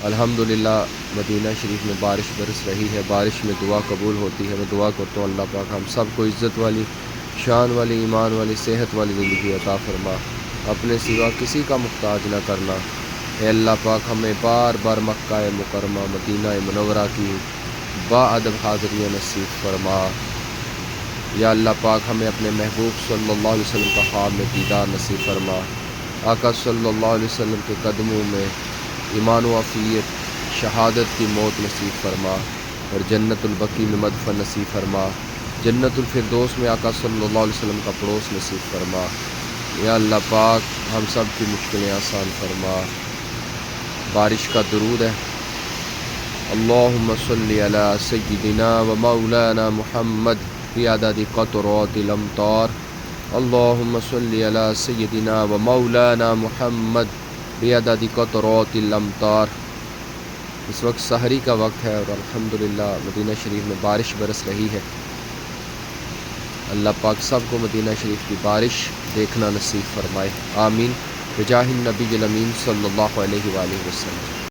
الحمدللہ مدینہ شریف میں بارش برس رہی ہے، بارش میں دعا قبول ہوتی ہے۔ میں دعا کرتا ہوں اللہ پاک ہم سب کو عزت والی، شان والی، ایمان والی، صحت والی زندگی عطا فرما، اپنے سوا کسی کا محتاج نہ کرنا۔ اے اللہ پاک ہمیں بار بار مکہ مکرمہ مدینہ منورہ کی باادب حاضریاں نصیب فرما۔ یا اللہ پاک ہمیں اپنے محبوب صلی اللہ علیہ وسلم کا خواب میں دیدار نصیب فرما، آقا صلی اللہ علیہ وسلم کے قدموں میں ایمان و عافیت شہادت کی موت نصیب فرما، اور جنت البقیع میں مدفن نصیب فرما، جنت الفردوس میں آقا صلی اللہ علیہ وسلم کا پڑوس نصیب فرما۔ یا اللہ پاک ہم سب کی مشکلیں آسان فرما۔ بارش کا درود ہے، اللہم صلی علی سیدنا و مولانا محمد بعدد قطرات الامطار، اللہم صلی علی سیدنا و مولانا محمد بعدد قطرات الامطار۔ اس وقت سحری کا وقت ہے اور الحمدللہ مدینہ شریف میں بارش برس رہی ہے۔ اللہ پاک سب کو مدینہ شریف کی بارش دیکھنا نصیب فرمائے، آمین، بجاہ النبی الامین صلی اللہ علیہ وآلہ وسلم۔